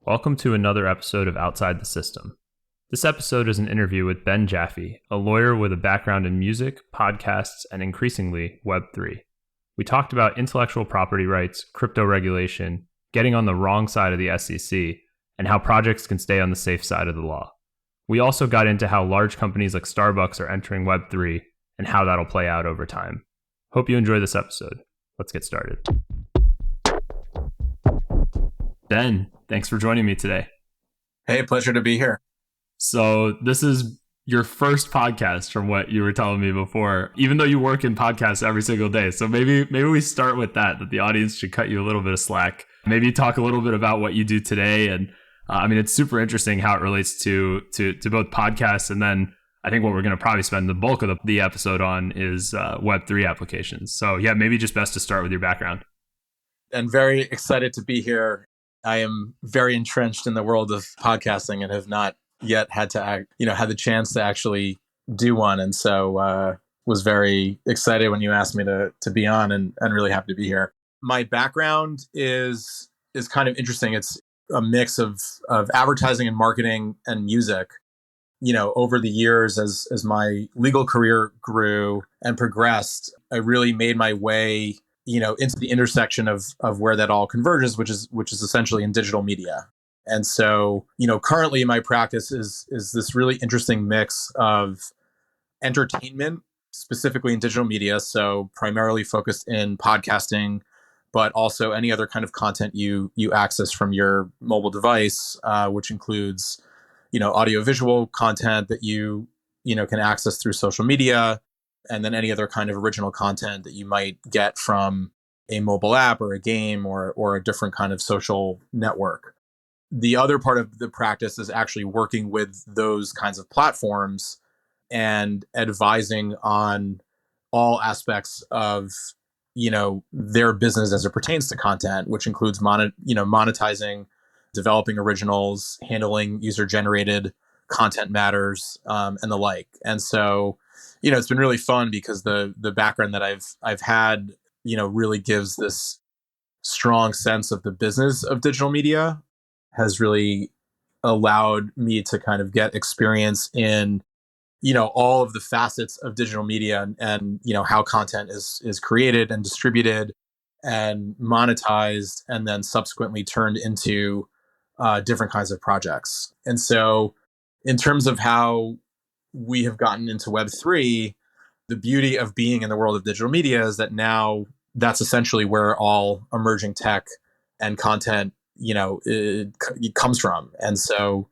Welcome to another episode of Outside the System. This episode is an interview with Ben Jaffe, a lawyer with a background in music, podcasts, and increasingly Web3. We talked about intellectual property rights, crypto regulation, getting on the wrong side of the SEC, and how projects can stay on the safe side of the law. We also got into how large companies like Starbucks are entering Web3 and how that'll play out over time. Hope you enjoy this episode. Let's get started. Ben, thanks for joining me today. Hey, pleasure to be here. So this is your first podcast from what you were telling me before, even though you work in podcasts every single day. So maybe we start with that the audience should cut you a little bit of slack. Maybe talk a little bit about what you do today. And it's super interesting how it relates to both podcasts. And then I think what we're going to probably spend the bulk of the episode on is Web3 applications. So yeah, maybe just best to start with your background. And very excited to be here. I am very entrenched in the world of podcasting and have not yet had the chance to actually do one. And so was very excited when you asked me to be on and really happy to be here. My background is kind of interesting. It's a mix of advertising and marketing and music. Over the years as my legal career grew and progressed, I really made my way into the intersection of where that all converges, which is essentially in digital media. And so, currently my practice is this really interesting mix of entertainment, specifically in digital media. So primarily focused in podcasting, but also any other kind of content you access from your mobile device, which includes, audiovisual content that you can access through social media, and then any other kind of original content that you might get from a mobile app or a game or a different kind of social network. The other part of the practice is actually working with those kinds of platforms and advising on all aspects of, their business as it pertains to content, which includes monetizing, developing originals, handling user-generated content matters, and the like. And so, it's been really fun because the background that I've had, really gives this strong sense of the business of digital media, has really allowed me to kind of get experience in, all of the facets of digital media and how content is created and distributed and monetized and then subsequently turned into different kinds of projects. And so in terms of how we have gotten into Web3, the beauty of being in the world of digital media is that now that's essentially where all emerging tech and content, it comes from. And so,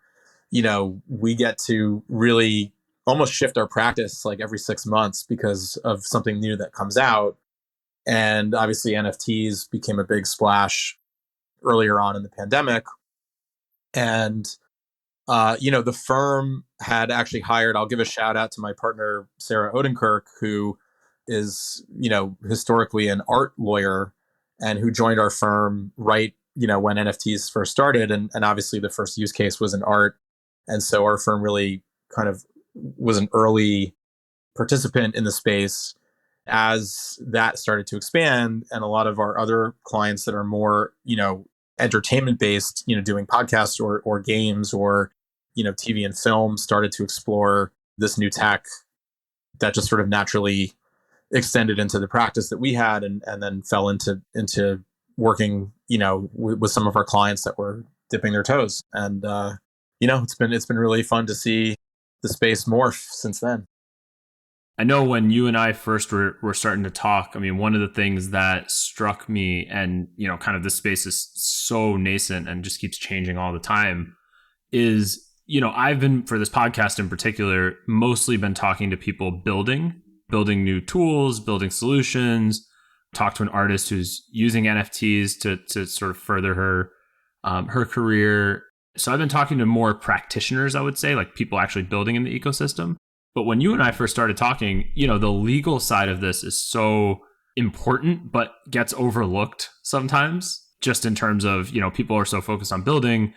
we get to really almost shift our practice like every 6 months because of something new that comes out. And obviously NFTs became a big splash earlier on in the pandemic. And the firm had actually hired, I'll give a shout out to my partner, Sarah Odenkirk, who is, historically an art lawyer and who joined our firm right, when NFTs first started. And obviously the first use case was in art. And so our firm really kind of was an early participant in the space as that started to expand. And a lot of our other clients that are more, entertainment based, doing podcasts or games or, TV and film started to explore this new tech that just sort of naturally extended into the practice that we had and then fell into working, with some of our clients that were dipping their toes. And, it's been really fun to see the space morph since then. I know when you and I first were starting to talk, one of the things that struck me and, kind of this space is so nascent and just keeps changing all the time is, I've been, for this podcast in particular, mostly been talking to people building new tools, building solutions, talk to an artist who's using NFTs to sort of further her career. So I've been talking to more practitioners, I would say, like people actually building in the ecosystem. But when you and I first started talking, the legal side of this is so important, but gets overlooked sometimes, just in terms of, people are so focused on building.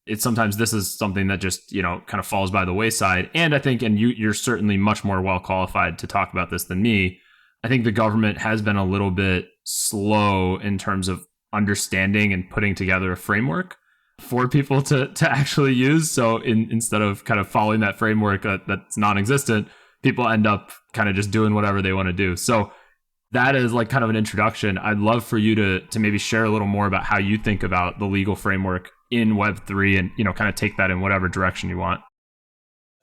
It's sometimes this is something that just, kind of falls by the wayside. And I think, and you're certainly much more well qualified to talk about this than me. I think the government has been a little bit slow in terms of understanding and putting together a framework for people to actually use. So instead of kind of following that framework that's non-existent, people end up kind of just doing whatever they want to do. So that is like kind of an introduction. I'd love for you to maybe share a little more about how you think about the legal framework in Web3 and, kind of take that in whatever direction you want.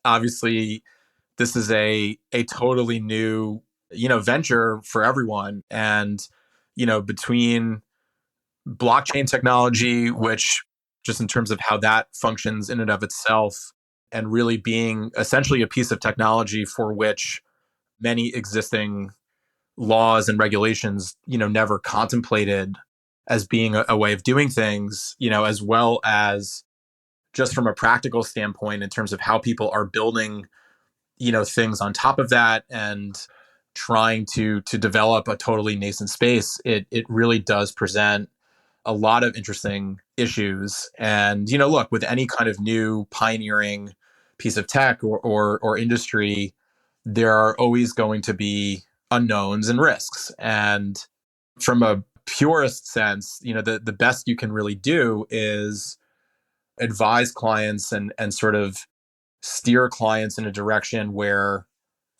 Obviously, this is a totally new, venture for everyone. And, between blockchain technology, which just in terms of how that functions in and of itself, and really being essentially a piece of technology for which many existing laws and regulations, never contemplated as being a way of doing things, as well as just from a practical standpoint in terms of how people are building, things on top of that and trying to develop a totally nascent space. It really does present a lot of interesting issues. And, look, with any kind of new pioneering piece of tech or industry, there are always going to be unknowns and risks. And from a purist sense, the best you can really do is advise clients and sort of steer clients in a direction where,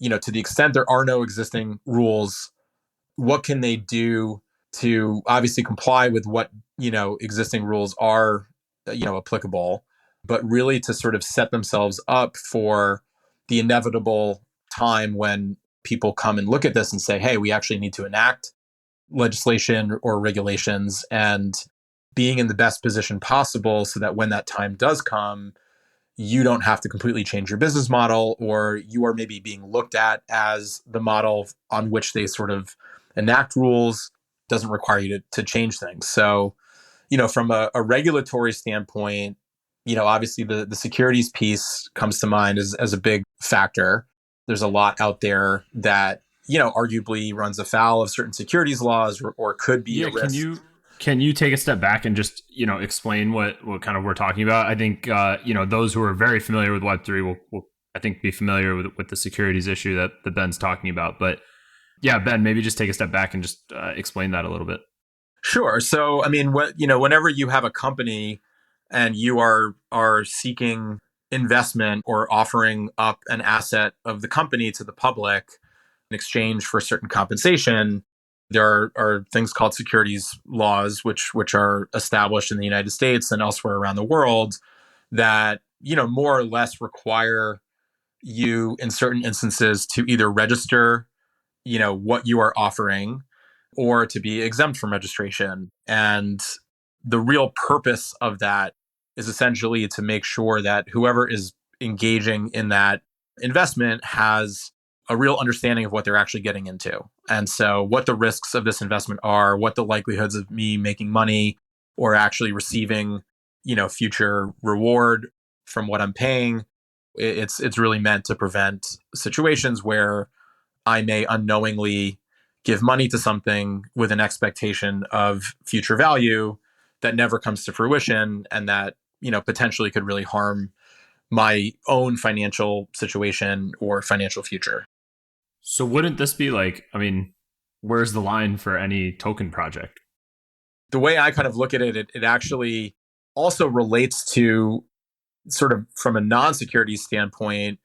to the extent there are no existing rules, what can they do to obviously comply with what, existing rules are, applicable, but really to sort of set themselves up for the inevitable time when people come and look at this and say, hey, we actually need to enact legislation or regulations, and being in the best position possible so that when that time does come, you don't have to completely change your business model, or you are maybe being looked at as the model on which they sort of enact rules, doesn't require you to change things. So, from a regulatory standpoint, obviously the securities piece comes to mind as a big factor. There's a lot out there that, arguably runs afoul of certain securities laws, or could be a Yeah, can risk. you take a step back and just explain what kind of we're talking about? I think those who are very familiar with Web3 will I think be familiar with the securities issue that Ben's talking about. But yeah, Ben, maybe just take a step back and just explain that a little bit. Sure. So, I mean, whenever you have a company and you are seeking investment or offering up an asset of the company to the public in exchange for certain compensation, there are things called securities laws, which are established in the United States and elsewhere around the world, that more or less require you in certain instances to either register what you are offering, or to be exempt from registration. And the real purpose of that is essentially to make sure that whoever is engaging in that investment has a real understanding of what they're actually getting into. And so what the risks of this investment are, what the likelihoods of me making money or actually receiving, future reward from what I'm paying. It's really meant to prevent situations where I may unknowingly give money to something with an expectation of future value that never comes to fruition, and that, potentially could really harm my own financial situation or financial future. So wouldn't this be like, I mean, where's the line for any token project? The way I kind of look at it, it actually also relates to sort of from a non-security standpoint,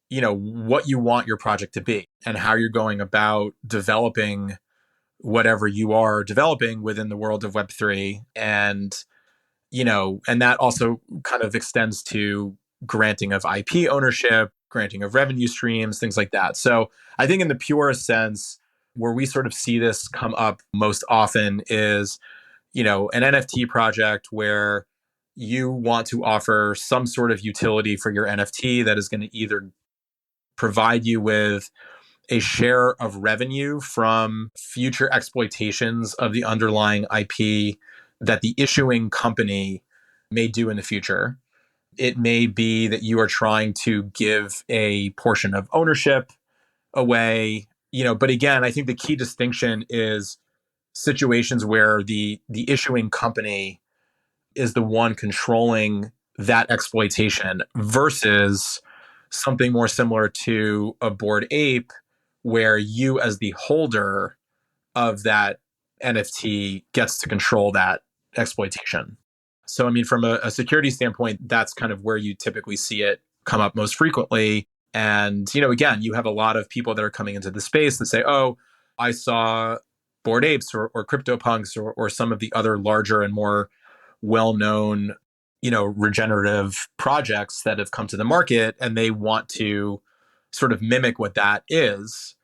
what you want your project to be and how you're going about developing whatever you are developing within the world of Web3. And that also kind of extends to granting of IP ownership, granting of revenue streams, things like that. So I think in the purest sense, where we sort of see this come up most often is, an NFT project where you want to offer some sort of utility for your NFT that is going to either provide you with a share of revenue from future exploitations of the underlying IP that the issuing company may do in the future. It may be that you are trying to give a portion of ownership away, but again, I think the key distinction is situations where the issuing company is the one controlling that exploitation versus something more similar to a Bored Ape, where you as the holder of that NFT gets to control that exploitation. So, I mean, from a security standpoint, that's kind of where you typically see it come up most frequently. And, again, you have a lot of people that are coming into the space that say, oh, I saw Bored Apes or CryptoPunks or some of the other larger and more well-known, regenerative projects that have come to the market, and they want to sort of mimic what that is.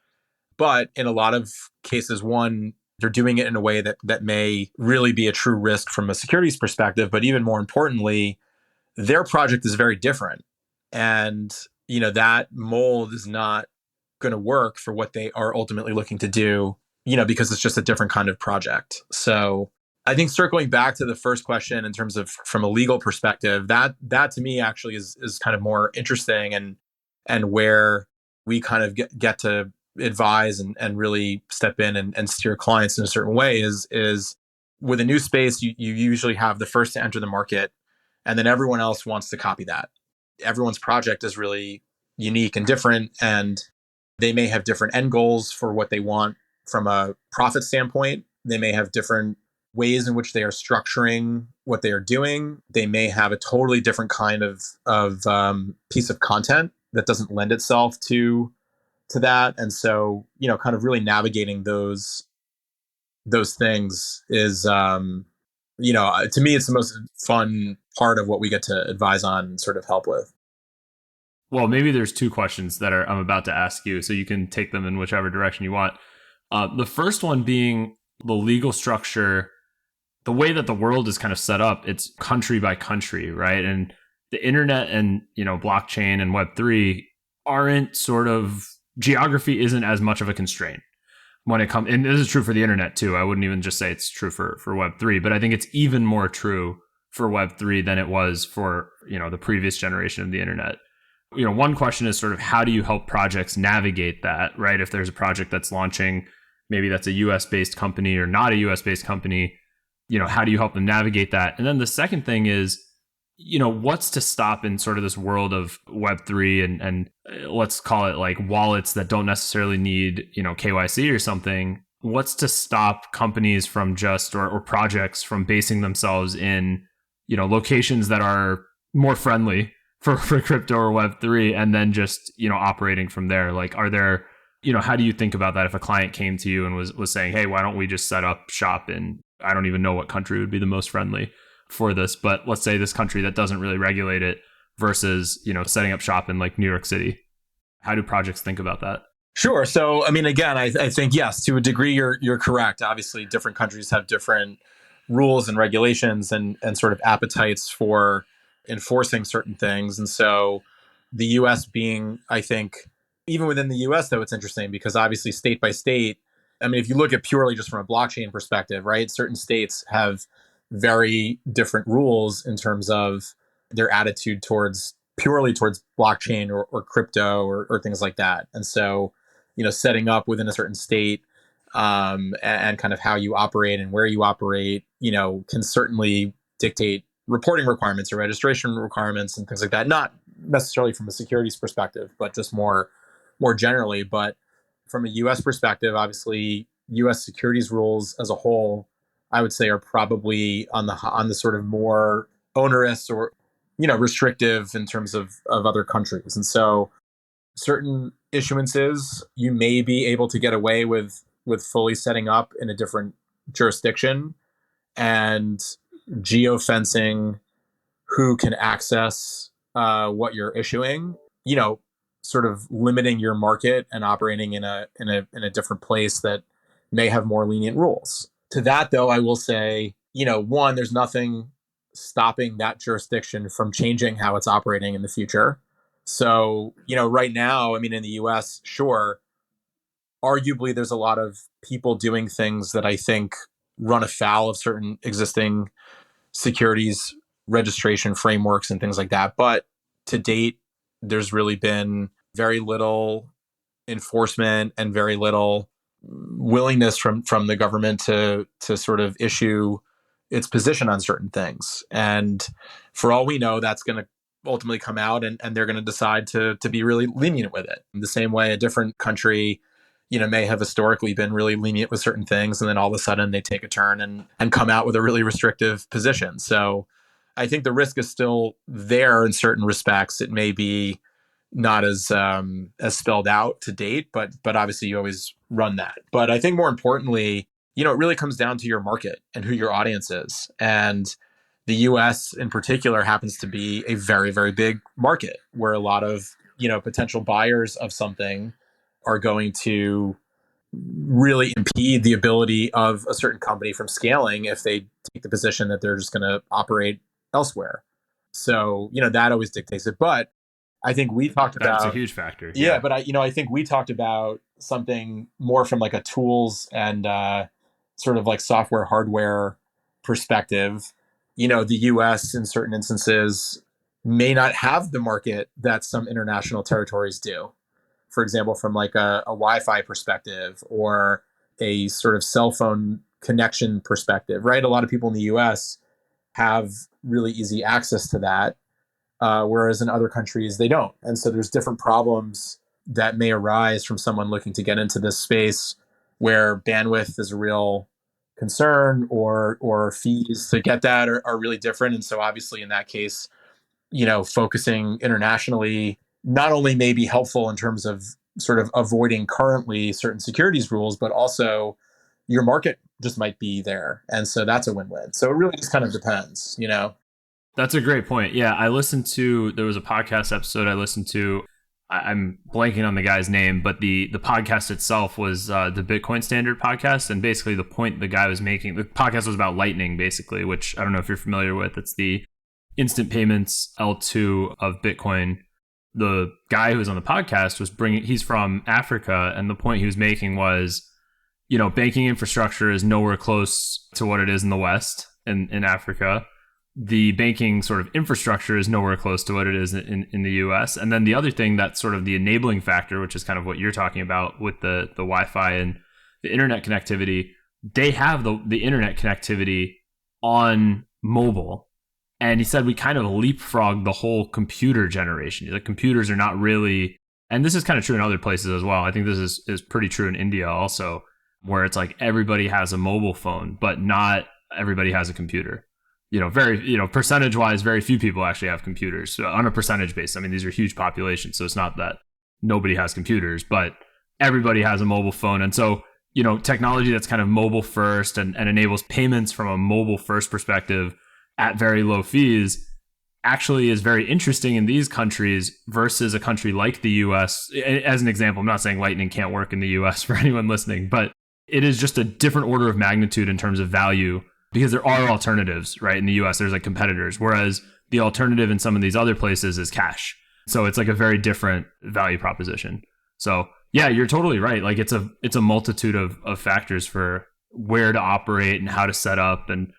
But in a lot of cases, one, they're doing it in a way that may really be a true risk from a securities perspective. But even more importantly, their project is very different. And, that mold is not going to work for what they are ultimately looking to do, because it's just a different kind of project. So I think circling back to the first question in terms of from a legal perspective, that to me actually is kind of more interesting and where we kind of get to advise and really step in and steer clients in a certain way is with a new space, you usually have the first to enter the market, and then everyone else wants to copy that. Everyone's project is really unique and different, and they may have different end goals for what they want from a profit standpoint. They may have different ways in which they are structuring what they are doing. They may have a totally different kind of piece of content that doesn't lend itself to that. And so, kind of really navigating those things is, to me, it's the most fun part of what we get to advise on and sort of help with. Well, maybe there's two questions that I'm about to ask you, so you can take them in whichever direction you want. The first one being the legal structure, the way that the world is kind of set up, it's country by country, right? And the internet and, blockchain and Web3 aren't sort of, geography isn't as much of a constraint when it comes, and this is true for the internet too. I wouldn't even just say it's true for Web3, but I think it's even more true for Web3 than it was for, the previous generation of the internet. One question is sort of how do you help projects navigate that, right? If there's a project that's launching, maybe that's a US based company or not a US based company, how do you help them navigate that? And then the second thing is, what's to stop in sort of this world of Web3 and let's call it like wallets that don't necessarily need, KYC or something. What's to stop companies from just, or projects from basing themselves in, locations that are more friendly for crypto or Web3 and then just, operating from there? Like, are there, how do you think about that if a client came to you and was saying, hey, why don't we just set up shop in, I don't even know what country would be the most friendly for this, but let's say this country that doesn't really regulate it versus, setting up shop in like New York City. How do projects think about that? Sure. So, I mean, again, I think, yes, to a degree, you're correct. Obviously, different countries have different rules and regulations and sort of appetites for enforcing certain things. And so the US being, I think, even within the US, though, it's interesting because obviously state by state, I mean, if you look at purely just from a blockchain perspective, right, certain states have very different rules in terms of their attitude purely towards blockchain or crypto or things like that. And so, setting up within a certain state and kind of how you operate and where you operate, can certainly dictate reporting requirements or registration requirements and things like that. Not necessarily from a securities perspective, but just more generally. But from a U.S. perspective, obviously, U.S. securities rules as a whole, I would say, are probably on the sort of more onerous or restrictive in terms of other countries. And so certain issuances you may be able to get away with fully setting up in a different jurisdiction and geofencing who can access what you're issuing, sort of limiting your market and operating in a different place that may have more lenient rules. To that, though, I will say, one, there's nothing stopping that jurisdiction from changing how it's operating in the future. So, right now, I mean, in the US, sure, arguably there's a lot of people doing things that I think run afoul of certain existing securities registration frameworks and things like that. But to date, there's really been very little enforcement and very little willingness from the government to sort of issue its position on certain things. And for all we know, that's going to ultimately come out and they're going to decide to be really lenient with it. In the same way a different country, may have historically been really lenient with certain things, and then all of a sudden they take a turn and come out with a really restrictive position. So I think the risk is still there in certain respects. It may be not as spelled out to date, but obviously you always run that. But I think more importantly, it really comes down to your market and who your audience is. And the US in particular happens to be a very, very big market where a lot of, potential buyers of something are going to really impede the ability of a certain company from scaling if they take the position that they're just going to operate elsewhere. So, that always dictates it. But I think we talked That's a about, huge factor. yeah, Yeah. but I think we talked about something more from like a tools and sort of like software hardware perspective. The US in certain instances may not have the market that some international territories do. For example, from like a Wi-Fi perspective or a sort of cell phone connection perspective, right? A lot of people in the US have really easy access to that, whereas in other countries they don't. And so there's different problems that may arise from someone looking to get into this space where bandwidth is a real concern, or fees to get that are really different. And so obviously in that case, focusing internationally not only may be helpful in terms of sort of avoiding currently certain securities rules, but also your market just might be there. And so that's a win-win. So it really just kind of depends. That's a great point. Yeah, there was a podcast episode I listened to. I'm blanking on the guy's name, but the podcast itself was the Bitcoin Standard podcast. And basically the point the guy was making, the podcast was about Lightning, basically, which I don't know if you're familiar with. It's the instant payments L2 of Bitcoin. The guy who was on the podcast he's from Africa. And the point he was making was, banking infrastructure is nowhere close to what it is in the West in Africa. The banking sort of infrastructure is nowhere close to what it is in the US. And then the other thing that's sort of the enabling factor, which is kind of what you're talking about with the Wi-Fi and the internet connectivity, they have the internet connectivity on mobile. And he said we kind of leapfrogged the whole computer generation. The computers are not really, and this is kind of true in other places as well. I think this is pretty true in India also, where it's like everybody has a mobile phone, but not everybody has a computer. Percentage wise, very few people actually have computers on a percentage basis. I mean, these are huge populations, so it's not that nobody has computers, but everybody has a mobile phone. And so, technology that's kind of mobile first and enables payments from a mobile first perspective at very low fees actually is very interesting in these countries versus a country like the US. As an example, I'm not saying Lightning can't work in the US for anyone listening, but it is just a different order of magnitude in terms of value, because there are alternatives, right? In the US, there's like competitors, whereas the alternative in some of these other places is cash. So it's like a very different value proposition. So yeah, you're totally right. Like it's a multitude of factors for where to operate and how to set up. And,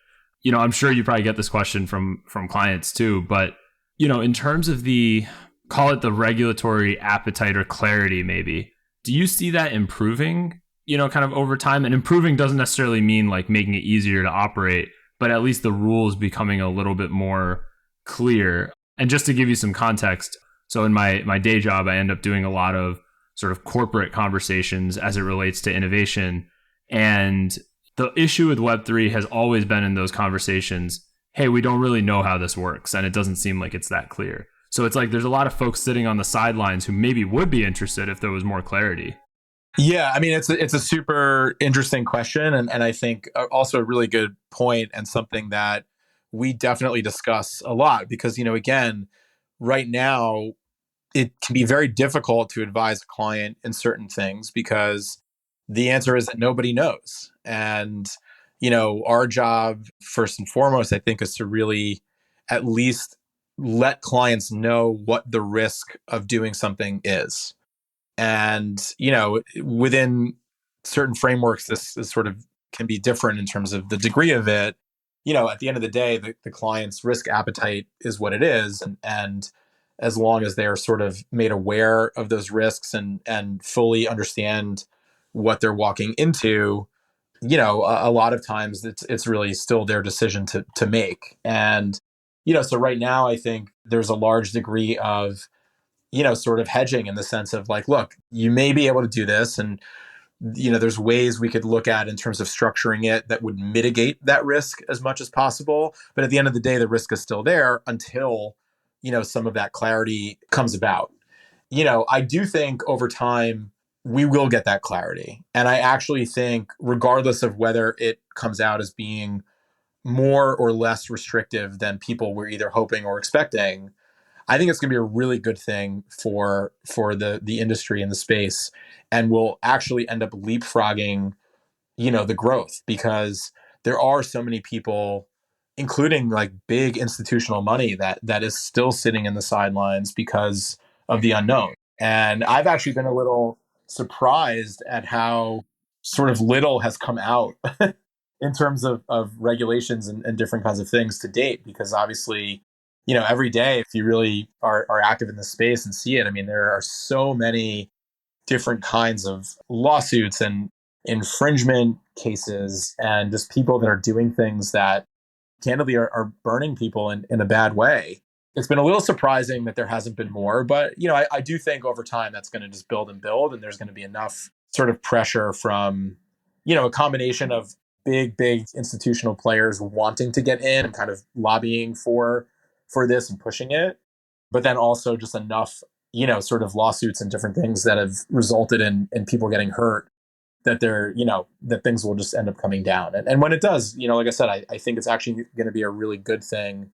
I'm sure you probably get this question from clients too, but, in terms of call it the regulatory appetite or clarity, maybe, do you see that improving kind of over time? And improving doesn't necessarily mean like making it easier to operate, but at least the rules becoming a little bit more clear. And just to give you some context, so in my day job, I end up doing a lot of sort of corporate conversations as it relates to innovation. And the issue with Web3 has always been in those conversations, hey, we don't really know how this works, and it doesn't seem like it's that clear. So it's like there's a lot of folks sitting on the sidelines who maybe would be interested if there was more clarity. Yeah, I mean, it's a super interesting question, and I think also a really good point, and something that we definitely discuss a lot because, again, right now it can be very difficult to advise a client in certain things because the answer is that nobody knows. And, our job first and foremost, I think, is to really at least let clients know what the risk of doing something is. And, within certain frameworks, this sort of can be different in terms of the degree of it. At the end of the day, the client's risk appetite is what it is. And as long as they're sort of made aware of those risks and fully understand what they're walking into, a lot of times it's really still their decision to make. And, so right now, I think there's a large degree of, sort of hedging in the sense of like, look, you may be able to do this, and there's ways we could look at in terms of structuring it that would mitigate that risk as much as possible. But at the end of the day, the risk is still there until, some of that clarity comes about. I do think over time we will get that clarity. And I actually think, regardless of whether it comes out as being more or less restrictive than people were either hoping or expecting, I think it's going to be a really good thing for the industry and the space, and will actually end up leapfrogging, the growth, because there are so many people, including like big institutional money, that is still sitting in the sidelines because of the unknown. And I've actually been a little surprised at how sort of little has come out in terms of regulations and different kinds of things to date, because obviously, every day, if you really are active in the space and see it, I mean, there are so many different kinds of lawsuits and infringement cases, and just people that are doing things that candidly are burning people in a bad way. It's been a little surprising that there hasn't been more, but I do think over time that's going to just build and build, and there's going to be enough sort of pressure from, a combination of big institutional players wanting to get in and kind of lobbying for this and pushing it, but then also just enough, sort of lawsuits and different things that have resulted in people getting hurt, that that things will just end up coming down. And when it does, like I said, I think it's actually going to be a really good thing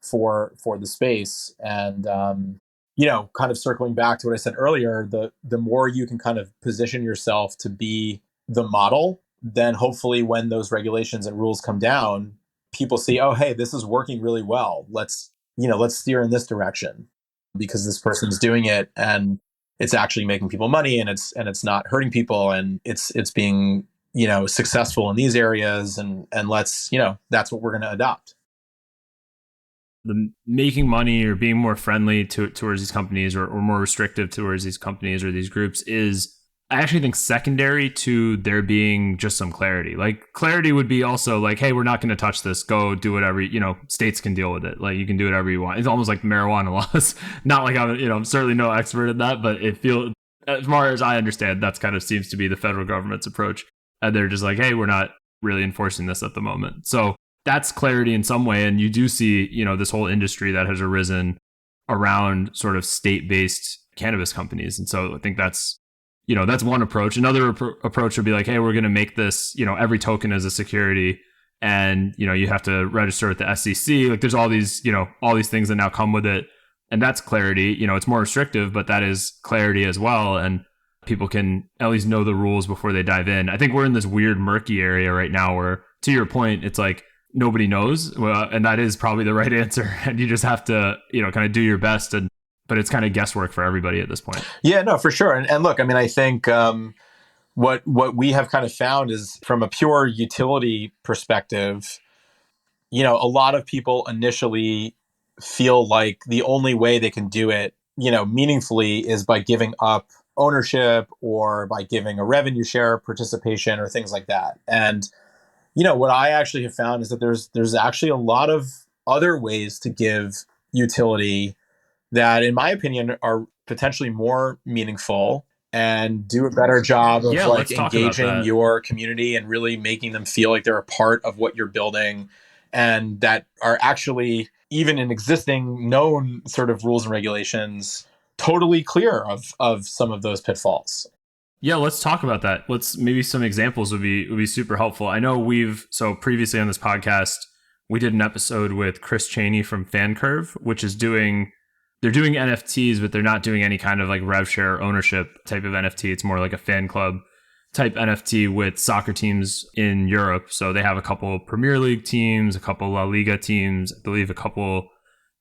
for the space. And kind of circling back to what I said earlier, the more you can kind of position yourself to be the model, then hopefully when those regulations and rules come down, people see, oh, hey, this is working really well. Let's steer in this direction because this person's doing it, and it's actually making people money, and it's not hurting people, and it's being, successful in these areas, and let's, that's what we're going to adopt. The making money or being more friendly towards these companies, or more restrictive towards these companies or these groups, is, I actually think, secondary to there being just some clarity. Like, clarity would be also like, hey, we're not going to touch this. Go do whatever, states can deal with it. Like, you can do whatever you want. It's almost like marijuana laws. Not like I'm certainly no expert in that, but it feels, as far as I understand, that's kind of seems to be the federal government's approach. And they're just like, hey, we're not really enforcing this at the moment. So that's clarity in some way. And you do see, this whole industry that has arisen around sort of state-based cannabis companies. And so I think that's one approach. Another approach would be like, hey, we're going to make this, every token as a security, and, you have to register with the SEC. Like, there's all these things that now come with it. And that's clarity. It's more restrictive, but that is clarity as well. And people can at least know the rules before they dive in. I think we're in this weird murky area right now where, to your point, it's like nobody knows. Well, and that is probably the right answer. And you just have to, kind of do your best, but it's kind of guesswork for everybody at this point. Yeah, no, for sure. And look, I mean, I think what we have kind of found is, from a pure utility perspective, a lot of people initially feel like the only way they can do it, meaningfully, is by giving up ownership or by giving a revenue share participation or things like that. And, what I actually have found is that there's actually a lot of other ways to give utility that, in my opinion, are potentially more meaningful and do a better job of like engaging your community and really making them feel like they're a part of what you're building, and that are actually, even in existing known sort of rules and regulations, totally clear of some of those pitfalls. Yeah, let's talk about that. Maybe some examples would be super helpful. I know previously on this podcast, we did an episode with Chris Cheney from FanCurve, which is they're doing NFTs, but they're not doing any kind of like rev share ownership type of NFT. It's more like a fan club type NFT with soccer teams in Europe. So they have a couple Premier League teams, a couple La Liga teams, I believe a couple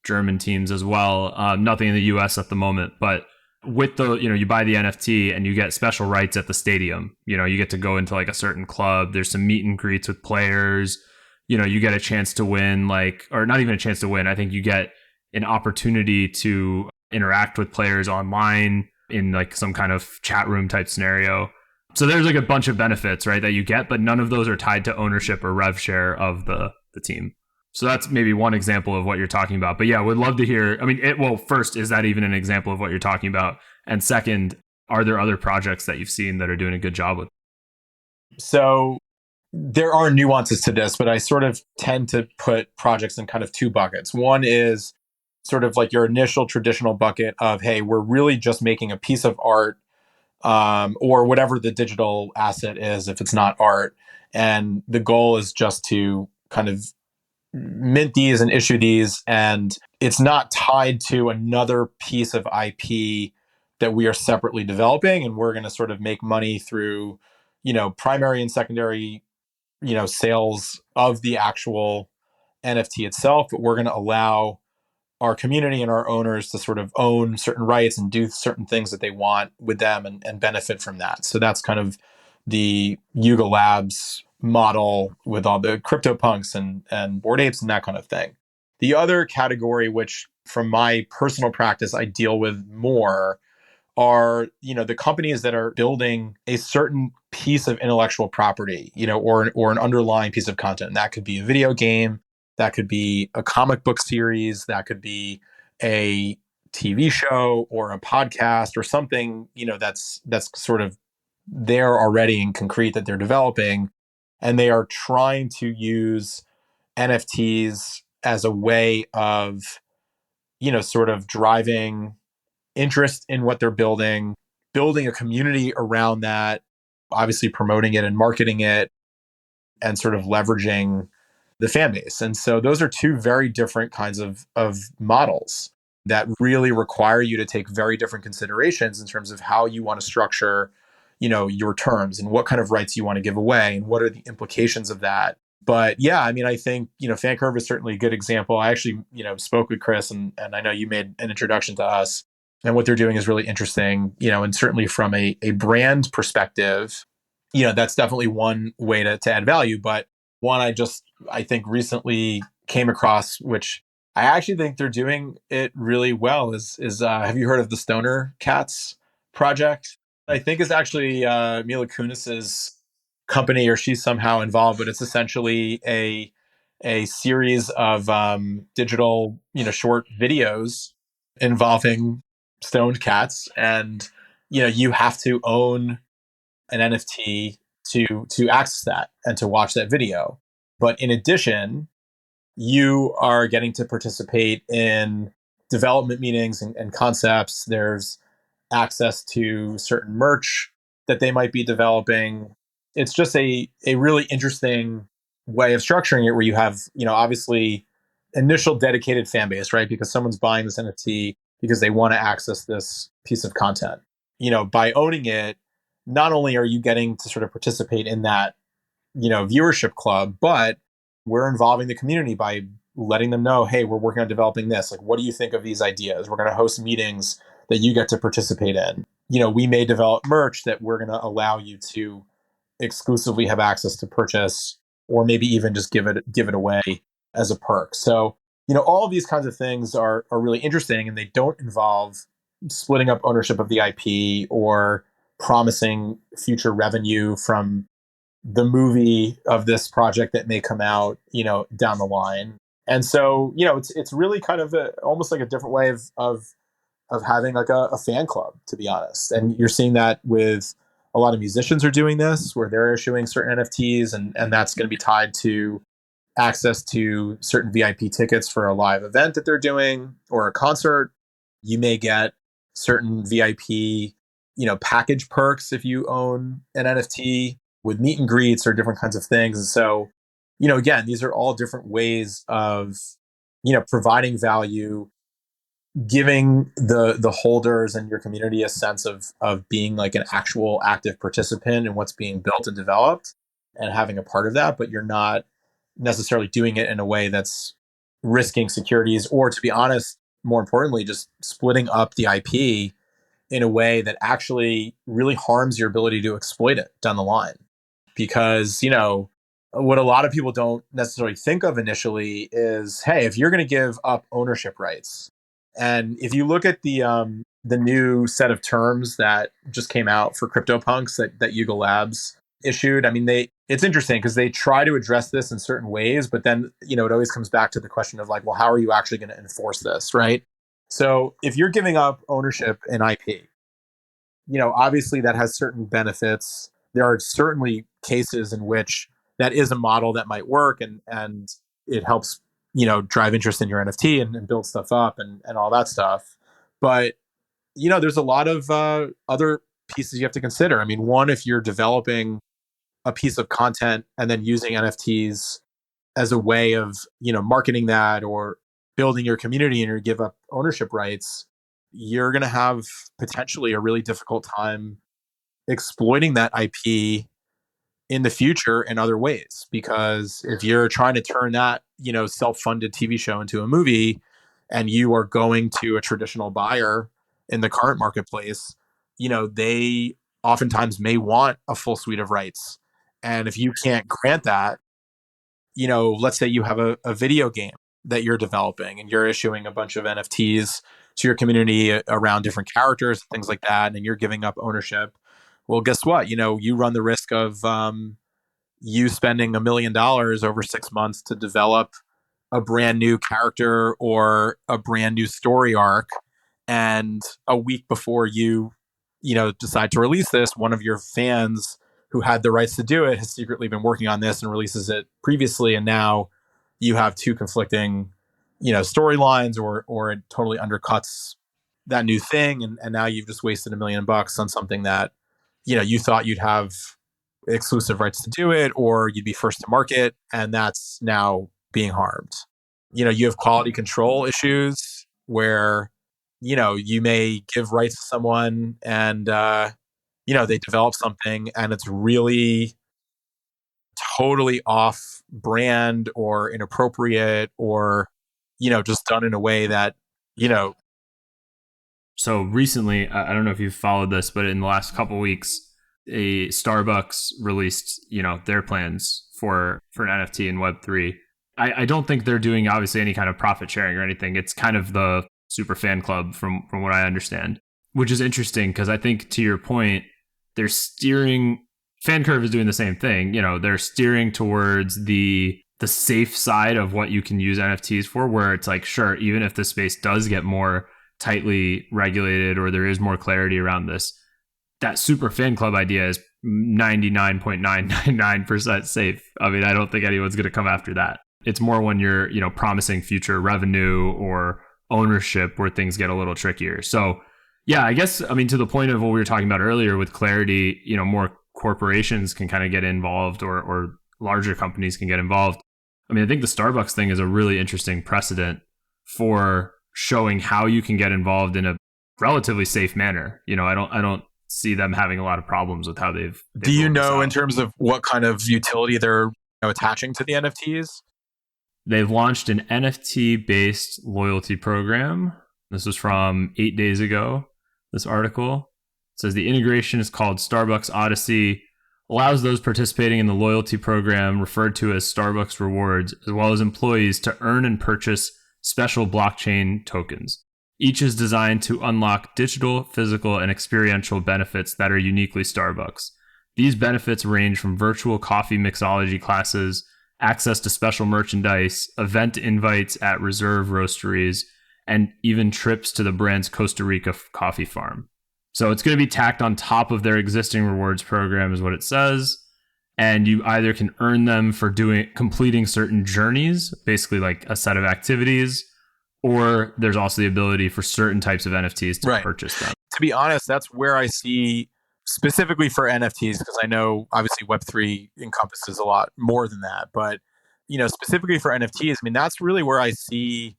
German teams as well. Nothing in the US at the moment, but with you buy the NFT and you get special rights at the stadium. You get to go into like a certain club. There's some meet and greets with players. You get a chance to win, or not even a chance to win. I think you get an opportunity to interact with players online in like some kind of chat room type scenario. So there's like a bunch of benefits, right, that you get, but none of those are tied to ownership or rev share of the team. So that's maybe one example of what you're talking about. But yeah, would love to hear. I mean, first, is that even an example of what you're talking about? And second, are there other projects that you've seen that are doing a good job with? So there are nuances to this, but I sort of tend to put projects in kind of two buckets. One is sort of like your initial traditional bucket of, hey, we're really just making a piece of art, or whatever the digital asset is, if it's not art. And the goal is just to kind of mint these and issue these. And it's not tied to another piece of IP that we are separately developing. And we're going to sort of make money through, primary and secondary, sales of the actual NFT itself. But we're going to allow our community and our owners to sort of own certain rights and do certain things that they want with them, and benefit from that. So that's kind of the Yuga Labs model with all the CryptoPunks and Bored Apes and that kind of thing. The other category, which from my personal practice I deal with more, are the companies that are building a certain piece of intellectual property, or an underlying piece of content. And that could be a video game, that could be a comic book series, that could be a TV show or a podcast or something, that's sort of there already in concrete that they're developing, and they are trying to use NFTs as a way of sort of driving interest in what they're building a community around that, obviously promoting it and marketing it, and sort of leveraging the fan base. And so those are two very different kinds of models that really require you to take very different considerations in terms of how you want to structure, your terms and what kind of rights you want to give away and what are the implications of that. But yeah, I mean, I think, FanCurve is certainly a good example. I actually, spoke with Chris, and I know you made an introduction to us, and what they're doing is really interesting, and certainly from a brand perspective, that's definitely one way to add value. But one I think recently came across, which I actually think they're doing it really well, is have you heard of the Stoner Cats project? I think it's actually Mila Kunis's company, or she's somehow involved, but it's essentially a series of digital, short videos involving stoned cats, and you have to own an NFT to access that and to watch that video. But in addition, you are getting to participate in development meetings and concepts. There's access to certain merch that they might be developing. It's just a really interesting way of structuring it, where you have, obviously initial dedicated fan base, right? Because someone's buying this NFT because they want to access this piece of content. By owning it, not only are you getting to sort of participate in that, viewership club, but we're involving the community by letting them know, hey, we're working on developing this. Like, what do you think of these ideas? We're going to host meetings that you get to participate in. We may develop merch that we're going to allow you to exclusively have access to purchase, or maybe even just give it away as a perk. So, all of these kinds of things are really interesting, and they don't involve splitting up ownership of the IP or promising future revenue from the movie of this project that may come out, down the line. And so, it's really kind of almost like a different way of having like a fan club, to be honest. And you're seeing that with a lot of musicians are doing this, where they're issuing certain NFTs, and that's going to be tied to access to certain VIP tickets for a live event that they're doing or a concert. You may get certain VIP, package perks if you own an NFT, with meet and greets or different kinds of things. And so, again, these are all different ways of, providing value, giving the holders and your community a sense of being like an actual active participant in what's being built and developed, and having a part of that. But you're not necessarily doing it in a way that's risking securities, or, to be honest, more importantly, just splitting up the IP in a way that actually really harms your ability to exploit it down the line. Because, what a lot of people don't necessarily think of initially is, hey, if you're going to give up ownership rights, and if you look at the new set of terms that just came out for CryptoPunks that Yuga Labs issued, I mean, it's interesting because they try to address this in certain ways, but then, it always comes back to the question of like, well, how are you actually going to enforce this, right? So if you're giving up ownership in IP, obviously that has certain benefits. There are certainly cases in which that is a model that might work, and it helps, drive interest in your NFT and build stuff up and all that stuff. But, there's a lot of other pieces you have to consider. I mean, one, if you're developing a piece of content and then using NFTs as a way of, marketing that or building your community and you give up ownership rights, you're going to have potentially a really difficult time exploiting that IP in the future in other ways. Because if you're trying to turn that, self-funded TV show into a movie and you are going to a traditional buyer in the current marketplace, they oftentimes may want a full suite of rights. And if you can't grant that, let's say you have a video game that you're developing and you're issuing a bunch of NFTs to your community around different characters, things like that, and you're giving up ownership. Well, guess what? You run the risk of you spending $1 million over 6 months to develop a brand new character or a brand new story arc. And a week before you decide to release this, one of your fans who had the rights to do it has secretly been working on this and releases it previously. And now you have two conflicting, storylines, or it totally undercuts that new thing. And now you've just wasted $1 million on something that, you thought you'd have exclusive rights to do it, or you'd be first to market. And that's now being harmed. You have quality control issues where, you may give rights to someone and, they develop something and it's really totally off brand or inappropriate or, just done in a way that, So recently, I don't know if you've followed this, but in the last couple of weeks, a Starbucks released, their plans for an NFT in Web3. I don't think they're doing obviously any kind of profit sharing or anything. It's kind of the super fan club from what I understand, which is interesting because I think, to your point, they're steering. FanCurve is doing the same thing. They're steering towards the safe side of what you can use NFTs for, where it's like, sure, even if the space does get more tightly regulated or there is more clarity around this, that super fan club idea is 99.999% safe. I mean, I don't think anyone's going to come after that. It's more when you're, promising future revenue or ownership where things get a little trickier. So yeah, I guess, to the point of what we were talking about earlier with clarity, more corporations can kind of get involved or larger companies can get involved. I think the Starbucks thing is a really interesting precedent for showing how you can get involved in a relatively safe manner. I don't see them having a lot of problems with how they've Do you rolled this know out. in terms of what kind of utility they're attaching to the NFTs? They've launched an NFT-based loyalty program. This was from 8 days ago, this article. It says the integration is called Starbucks Odyssey, allows those participating in the loyalty program, referred to as Starbucks Rewards, as well as employees to earn and purchase special blockchain tokens. Each is designed to unlock digital, physical, and experiential benefits that are uniquely Starbucks. These benefits range from virtual coffee mixology classes, access to special merchandise, event invites at reserve roasteries, and even trips to the brand's Costa Rica coffee farm. So it's going to be tacked on top of their existing rewards program is what it says. And you either can earn them for completing certain journeys, basically like a set of activities, or there's also the ability for certain types of NFTs to purchase them. To be honest, that's where I see, specifically for NFTs, because I know obviously Web3 encompasses a lot more than that. But, specifically for NFTs, that's really where I see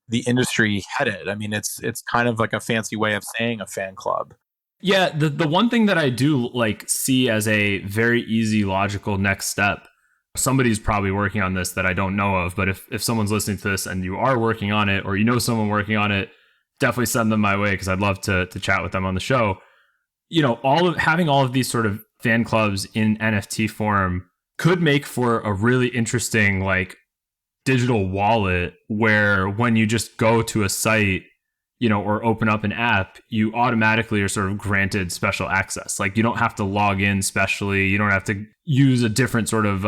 the industry headed. It's kind of like a fancy way of saying a fan club. Yeah, the one thing that I do see as a very easy, logical next step, somebody's probably working on this that I don't know of, but if someone's listening to this and you are working on it or someone working on it, definitely send them my way because I'd love to chat with them on the show. Having all of these sort of fan clubs in NFT form could make for a really interesting digital wallet where when you just go to a site, or open up an app, you automatically are sort of granted special access. You don't have to log in specially. You don't have to use a different sort of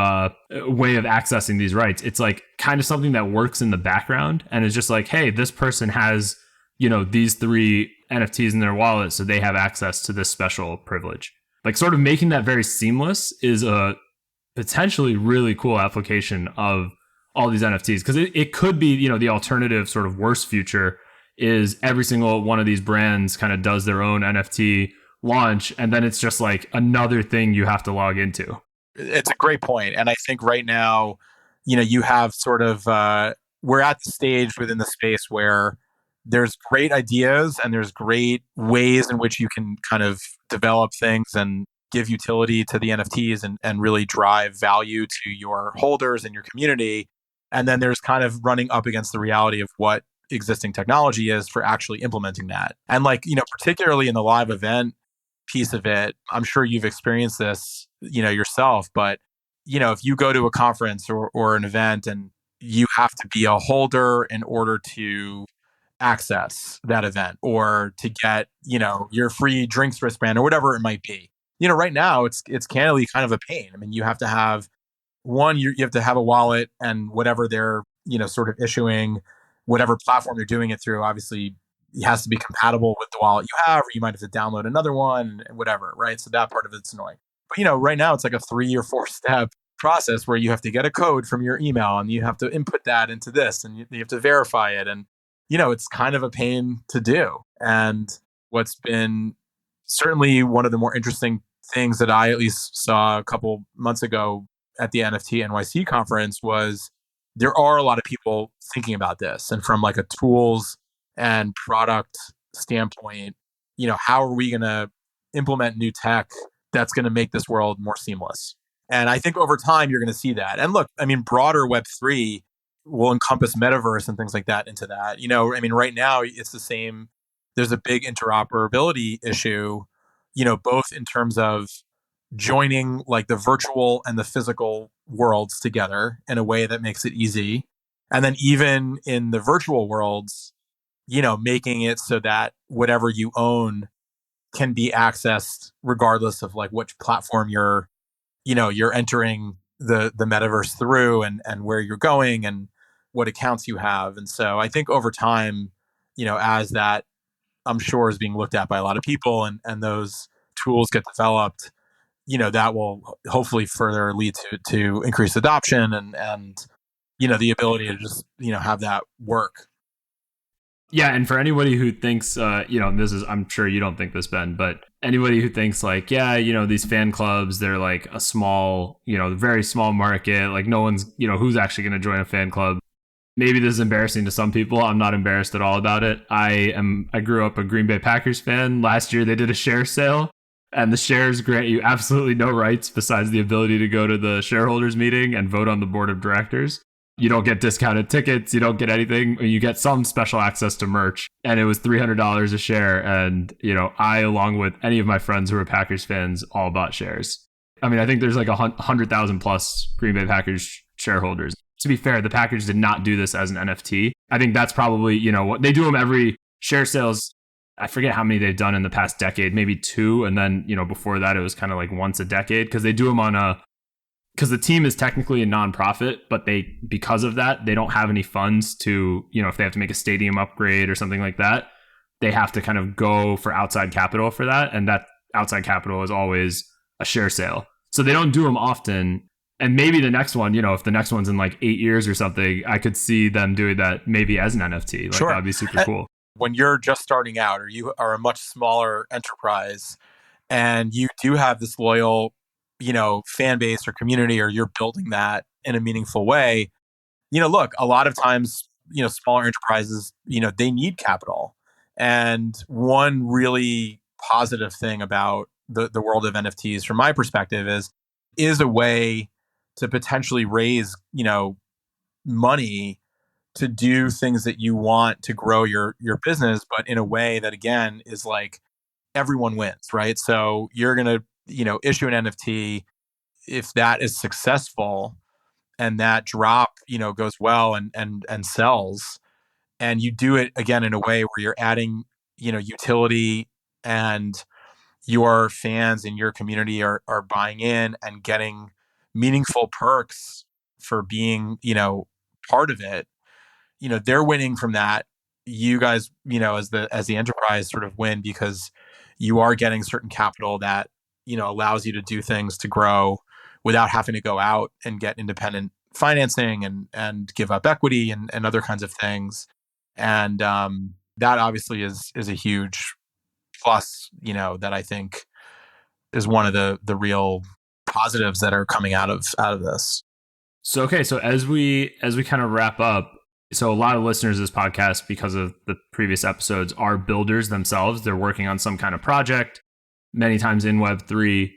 way of accessing these rights. It's kind of something that works in the background and is just hey, this person has, these 3 NFTs in their wallet, so they have access to this special privilege. like sort of making that very seamless is a potentially really cool application of all these NFTs, because it could be, the alternative sort of worst future is every single one of these brands kind of does their own NFT launch, and then it's just like another thing you have to log into. It's a great point. And I think right now, you have sort of, we're at the stage within the space where there's great ideas and there's great ways in which you can kind of develop things and give utility to the NFTs and really drive value to your holders and your community. And then there's kind of running up against the reality of what existing technology is for actually implementing that. And like, particularly in the live event piece of it, I'm sure you've experienced this, yourself, but if you go to a conference or an event and you have to be a holder in order to access that event or to get, your free drinks wristband or whatever it might be. Right now it's candidly kind of a pain. I mean, you have to have one, you have to have a wallet and whatever they're, sort of issuing, whatever platform you're doing it through, obviously it has to be compatible with the wallet you have, or you might have to download another one, whatever, right? So that part of it's annoying. But right now it's like a 3 or 4 step process where you have to get a code from your email and you have to input that into this and you have to verify it. And, it's kind of a pain to do. And what's been certainly one of the more interesting things that I at least saw a couple months ago at the NFT NYC conference was there are a lot of people thinking about this. And from like a tools and product standpoint, how are we going to implement new tech that's going to make this world more seamless? And I think over time, you're going to see that. And look, I mean, broader Web3 will encompass metaverse and things like that into that. I mean, right now it's the same. There's a big interoperability issue, both in terms of joining like the virtual and the physical worlds together in a way that makes it easy. And then even in the virtual worlds, making it so that whatever you own can be accessed regardless of like which platform you're entering the metaverse through and where you're going and what accounts you have. And so I think over time, as that I'm sure is being looked at by a lot of people and those tools get developed, that will hopefully further lead to increased adoption and the ability to just, have that work. Yeah, and for anybody who thinks, this is, I'm sure you don't think this, Ben, but anybody who thinks like, yeah, these fan clubs, they're like a small, very small market, like no one's, who's actually going to join a fan club. Maybe this is embarrassing to some people. I'm not embarrassed at all about it. I grew up a Green Bay Packers fan. Last year they did a share sale, and the shares grant you absolutely no rights besides the ability to go to the shareholders meeting and vote on the board of directors. You don't get discounted tickets. You don't get anything. You get some special access to merch. And it was $300 a share. And, I, along with any of my friends who are Packers fans, all bought shares. I mean, I think there's like 100,000 plus Green Bay Packers shareholders. To be fair, the Packers did not do this as an NFT. I think that's probably, what they do them every share sales. I forget how many they've done in the past decade, maybe 2. And then, before that, it was kind of like once a decade because they do them on because the team is technically a nonprofit, but because of that, they don't have any funds to, if they have to make a stadium upgrade or something like that, they have to kind of go for outside capital for that. And that outside capital is always a share sale. So they don't do them often. And maybe the next one, if the next one's in like 8 years or something, I could see them doing that maybe as an NFT. Like, sure. That'd be super cool. When you're just starting out or you are a much smaller enterprise and you do have this loyal fan base or community, or you're building that in a meaningful way, look, a lot of times, smaller enterprises, they need capital. And one really positive thing about the world of NFTs from my perspective is a way to potentially raise, money to do things that you want to grow your business, but in a way that again is like everyone wins, right? So you're going to, issue an NFT. If that is successful and that drop, goes well and sells, and you do it again in a way where you're adding, utility, and your fans in your community are buying in and getting meaningful perks for being, part of it, they're winning from that. You guys, as the enterprise sort of win because you are getting certain capital that allows you to do things to grow without having to go out and get independent financing and give up equity and other kinds of things. And that obviously is a huge plus, that I think is one of the real positives that are coming out of this. So okay, so as we kind of wrap up, so a lot of listeners of this podcast, because of the previous episodes, are builders themselves. They're working on some kind of project, many times in Web3.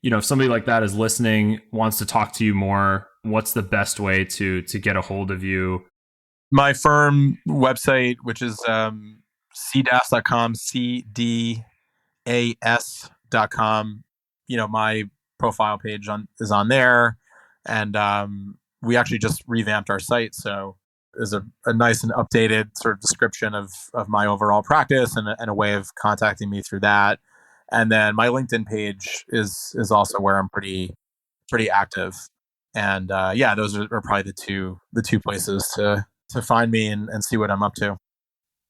If somebody like that is listening, wants to talk to you more, what's the best way to get a hold of you? My firm website, which is cdas.com, CDAS.com. My profile page is on there. And we actually just revamped our site. So there's a nice and updated sort of description of my overall practice and a way of contacting me through that. And then my LinkedIn page is also where I'm pretty active. And yeah, those are probably the two places to find me and see what I'm up to.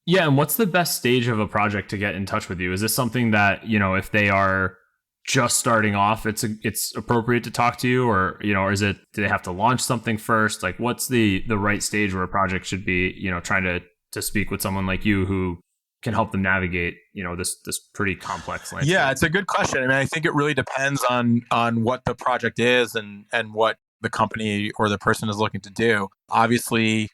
Yeah, and what's the best stage of a project to get in touch with you? Is this something that, if they are just starting off, it's appropriate to talk to you, or is it, do they have to launch something first? Like, what's the right stage where a project should be, trying to speak with someone like you who can help them navigate, this pretty complex landscape? Yeah, it's a good question. I mean, I think it really depends on what the project is and what the company or the person is looking to do. Obviously,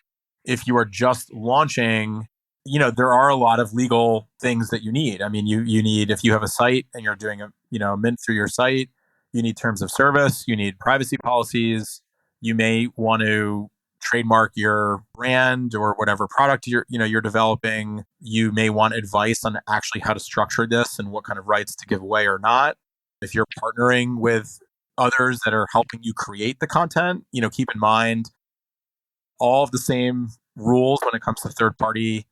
if you are just launching, there are a lot of legal things that you need. I mean, you need, if you have a site and you're doing a mint through your site, you need terms of service, you need privacy policies, you may want to trademark your brand or whatever product you're developing. You may want advice on actually how to structure this and what kind of rights to give away or not. If you're partnering with others that are helping you create the content, keep in mind all of the same rules when it comes to third party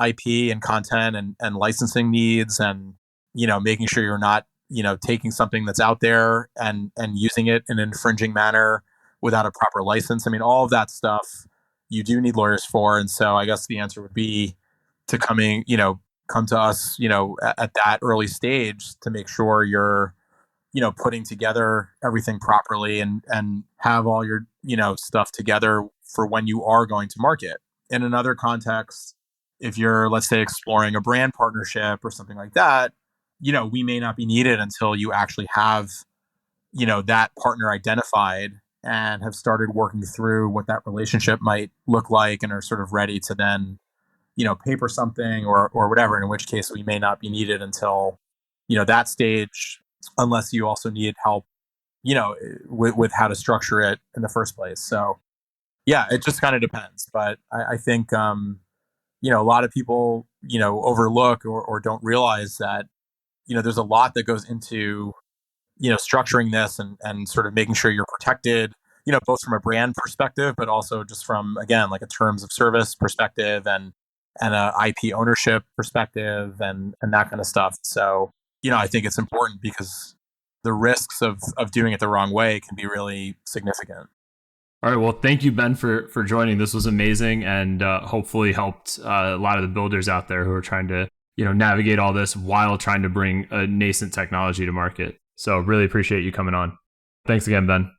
IP and content and licensing needs, and making sure you're not taking something that's out there and using it in an infringing manner without a proper license. I mean, all of that stuff you do need lawyers for, and so I guess the answer would be to come to us at that early stage to make sure you're putting together everything properly and have all your stuff together for when you are going to market. In another context, if you're, let's say, exploring a brand partnership or something like that, we may not be needed until you actually have that partner identified and have started working through what that relationship might look like and are sort of ready to then paper something or whatever, in which case we may not be needed until that stage, unless you also need help with how to structure it in the first place. So yeah, it just kind of depends, but I think a lot of people overlook or don't realize that there's a lot that goes into structuring this and sort of making sure you're protected, both from a brand perspective, but also just from, again, like a terms of service perspective and a IP ownership perspective and that kind of stuff. So, I think it's important because the risks of doing it the wrong way can be really significant. All right. Well, thank you, Ben, for joining. This was amazing, and hopefully helped a lot of the builders out there who are trying to navigate all this while trying to bring a nascent technology to market. So really appreciate you coming on. Thanks again, Ben.